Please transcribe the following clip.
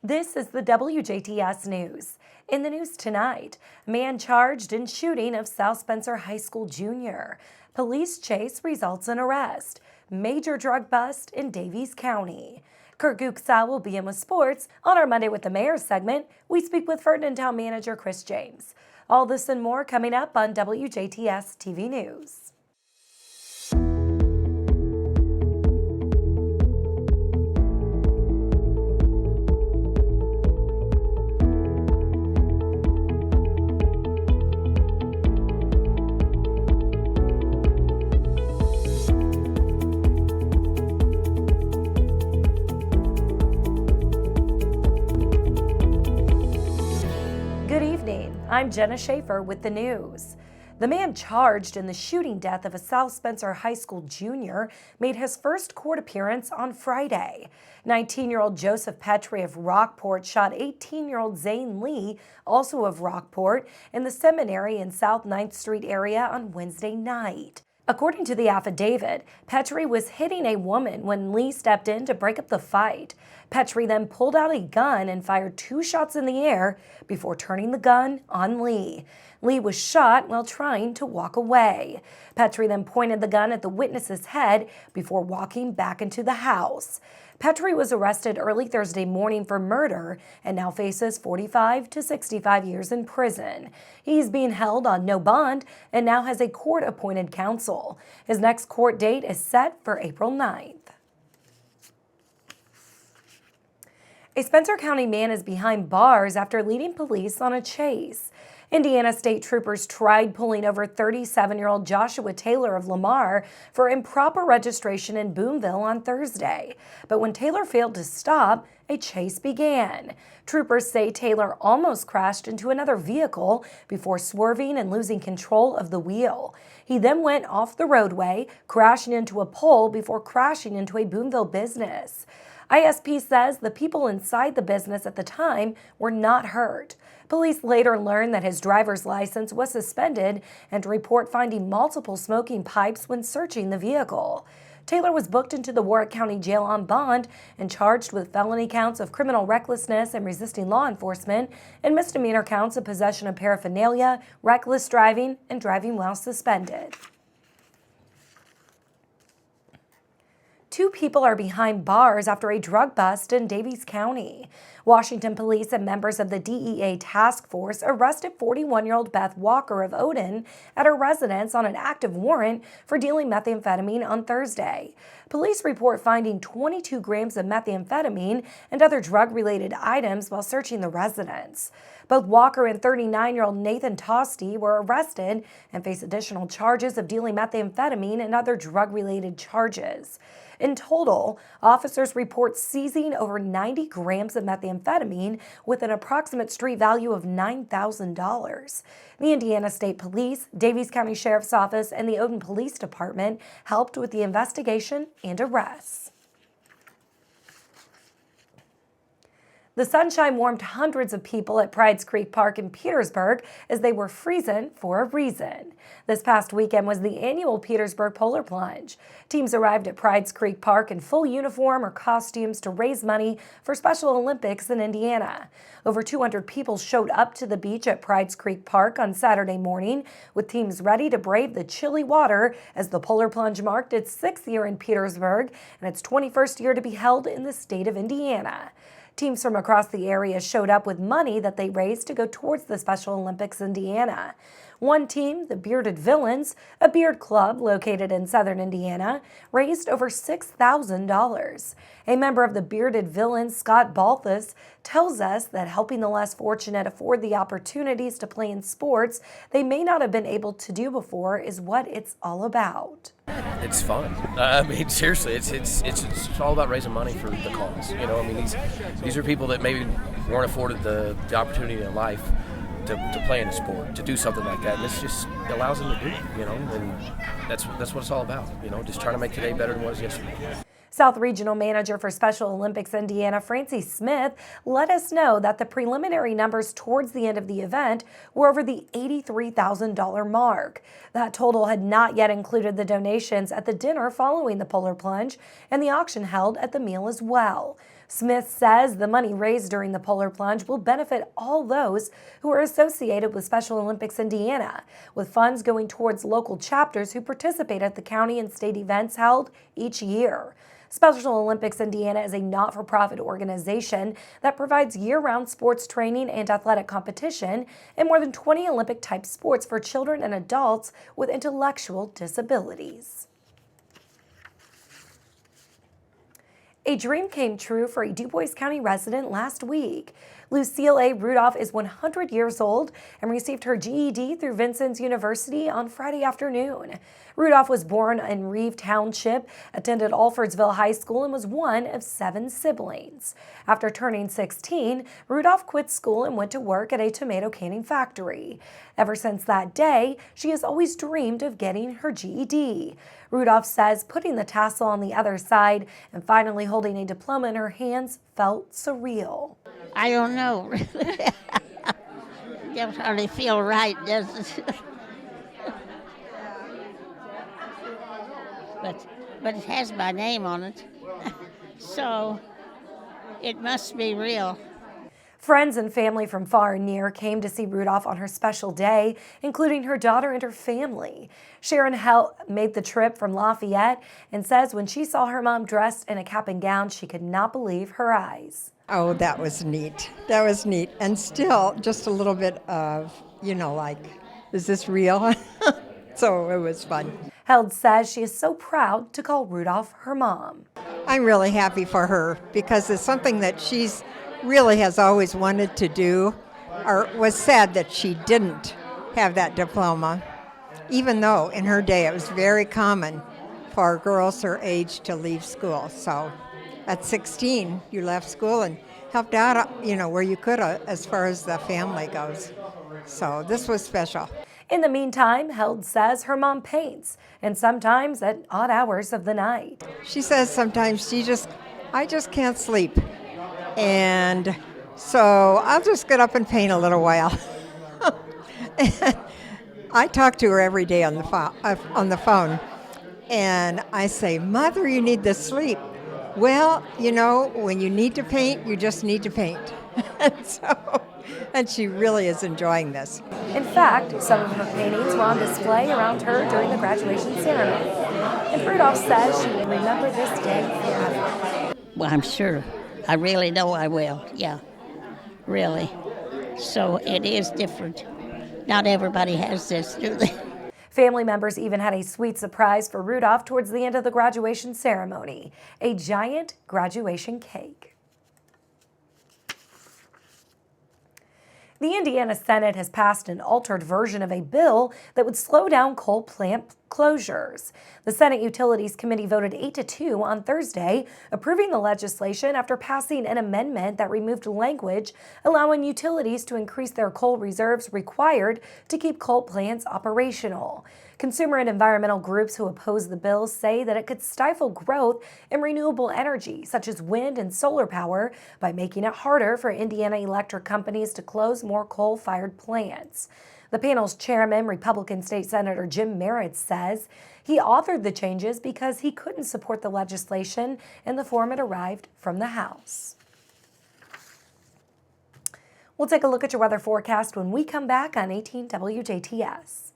This is the WJTS News. In the news tonight, man charged in shooting of South Spencer High School junior. Police chase results in arrest. Major drug bust in Daviess County. Kurt Guksa will be in with sports. On our Monday with the Mayor segment, we speak with Ferdinand Town Manager Chris James. All this and more coming up on WJTS TV News. Good evening. I'm Jenna Schaffer with the news. The man charged in the shooting death of a South Spencer High School junior made his first court appearance on Friday. 19-year-old Joseph Petrie of Rockport shot 18-year-old Zane Lee, also of Rockport, in the seminary in South 9th Street area on Wednesday night. According to the affidavit, Petrie was hitting a woman when Lee stepped in to break up the fight. Petrie then pulled out a gun and fired 2 shots in the air before turning the gun on Lee. Lee was shot while trying to walk away. Petrie then pointed the gun at the witness's head before walking back into the house. Petrie was arrested early Thursday morning for murder and now faces 45 to 65 years in prison. He's being held on no bond and now has a court-appointed counsel. His next court date is set for April 9th. A Spencer County man is behind bars after leading police on a chase. Indiana State Troopers tried pulling over 37-year-old Joshua Taylor of Lamar for improper registration in Boonville on Thursday. But when Taylor failed to stop, a chase began. Troopers say Taylor almost crashed into another vehicle before swerving and losing control of the wheel. He then went off the roadway, crashing into a pole before crashing into a Boonville business. ISP says the people inside the business at the time were not hurt. Police later learned that his driver's license was suspended and report finding multiple smoking pipes when searching the vehicle. Taylor was booked into the Warwick County Jail on bond and charged with felony counts of criminal recklessness and resisting law enforcement and misdemeanor counts of possession of paraphernalia, reckless driving, and driving while suspended. 2 people are behind bars after a drug bust in Daviess County. Washington police and members of the DEA task force arrested 41-year-old Beth Walker of Odin at her residence on an active warrant for dealing methamphetamine on Thursday. Police report finding 22 grams of methamphetamine and other drug-related items while searching the residence. Both Walker and 39-year-old Nathan Tosti were arrested and face additional charges of dealing methamphetamine and other drug-related charges. In total, officers report seizing over 90 grams of methamphetamine with an approximate street value of $9,000. The Indiana State Police, Daviess County Sheriff's Office, and the Odin Police Department helped with the investigation and arrests. The sunshine warmed hundreds of people at Pride's Creek Park in Petersburg as they were freezing for a reason. This past weekend was the annual Petersburg Polar Plunge. Teams arrived at Pride's Creek Park in full uniform or costumes to raise money for Special Olympics in Indiana. Over 200 people showed up to the beach at Pride's Creek Park on Saturday morning, with teams ready to brave the chilly water as the Polar Plunge marked its 6th year in Petersburg and its 21st year to be held in the state of Indiana. Teams from across the area showed up with money that they raised to go towards the Special Olympics Indiana. One team, the Bearded Villains, a beard club located in southern Indiana, raised over $6,000. A member of the Bearded Villains, Scott Balthus, tells us that helping the less fortunate afford the opportunities to play in sports they may not have been able to do before is what it's all about. It's fun. I mean, seriously, it's all about raising money for the cause. You know, I mean, these are people that maybe weren't afforded the opportunity in life to play in a sport, to do something like that, and this just allows them to do it. You know, and that's what it's all about. You know, just trying to make today better than it was yesterday. South Regional Manager for Special Olympics Indiana, Francie Smith, let us know that the preliminary numbers towards the end of the event were over the $83,000 mark. That total had not yet included the donations at the dinner following the Polar Plunge and the auction held at the meal as well. Smith says the money raised during the polar plunge will benefit all those who are associated with Special Olympics Indiana, with funds going towards local chapters who participate at the county and state events held each year. Special Olympics Indiana is a not-for-profit organization that provides year-round sports training and athletic competition in more than 20 Olympic-type sports for children and adults with intellectual disabilities. A dream came true for a DuBois County resident last week. Lucille A. Rudolph is 100 years old and received her GED through Vincennes University on Friday afternoon. Rudolph was born in Reeve Township, attended Alfordsville High School, and was one of 7 siblings. After turning 16, Rudolph quit school and went to work at a tomato canning factory. Ever since that day, she has always dreamed of getting her GED. Rudolph says putting the tassel on the other side and finally holding a diploma in her hands felt surreal. I don't know, really. Don't hardly feel right, does it? But it has my name on it, so it must be real. Friends and family from far and near came to see Rudolph on her special day, including her daughter and her family. Sharon Hell made the trip from Lafayette and says when she saw her mom dressed in a cap and gown, she could not believe her eyes. Oh, that was neat. That was neat. And still just a little bit of, like, is this real? So it was fun. Held says she is so proud to call Rudolph her mom. I'm really happy for her because it's something that she's really has always wanted to do, or was sad that she didn't have that diploma, even though in her day it was very common for girls her age to leave school. So at 16, you left school and helped out, where you could as far as the family goes. So this was special. In the meantime, Held says her mom paints, and sometimes at odd hours of the night. She says sometimes I just can't sleep. And so I'll just get up and paint a little while. I talk to her every day on the phone, and I say, Mother, you need to sleep. Well, when you need to paint, you just need to paint. And she really is enjoying this. In fact, some of her paintings were on display around her during the graduation ceremony. And Rudolph says she will remember this day forever. Well, I'm sure. I really know I will, yeah, really. So it is different. Not everybody has this, do they? Family members even had a sweet surprise for Rudolph towards the end of the graduation ceremony, a giant graduation cake. The Indiana Senate has passed an altered version of a bill that would slow down coal plant closures. The Senate Utilities Committee voted 8-2 on Thursday, approving the legislation after passing an amendment that removed language allowing utilities to increase their coal reserves required to keep coal plants operational. Consumer and environmental groups who oppose the bill say that it could stifle growth in renewable energy, such as wind and solar power, by making it harder for Indiana electric companies to close more coal-fired plants. The panel's chairman, Republican State Senator Jim Merritt, says he authored the changes because he couldn't support the legislation in the form it arrived from the House. We'll take a look at your weather forecast when we come back on 18 WJTS.